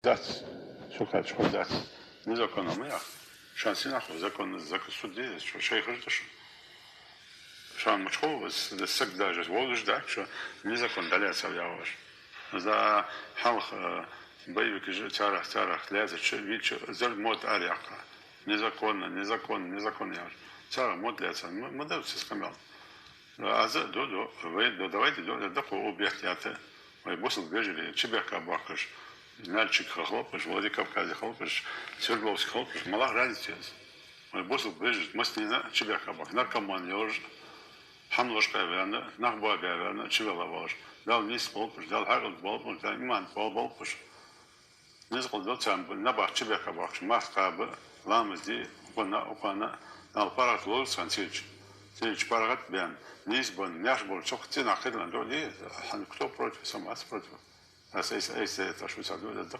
Dați, шукать, дать. Незаконно я. Шансы нахуй, закон судей, что шейхртыш. Шан мучхов, сек даже, волж да, что незаконно даляться яваш. За халх боевик же царах лезет, вич зер мод ариака. Незаконно яваш. Цара мод лезет, мы да все скамел. А за вы давайте до объект яте. Ой, босс бежали, чебяка бакаш. Нальчик хлопаешь, Владикавказе хлопаешь, Свердловск хлопаешь, мало разницы. Мой босс бежит, мы с ней на тебя кабак, наркоман ёж, хамложка верно, нахбаба верно, чевела вож. Дал низ хлопаешь, дал харод болпаешь, дал иман болпаешь. Не закол дал цам, набах тебя кабак, маскабы, ламызди, укана, дал парат лол сансич. Сич парат бен, низ бон, няш бол, чок ты нахирлан, кто против, сам против. А если это что-то, это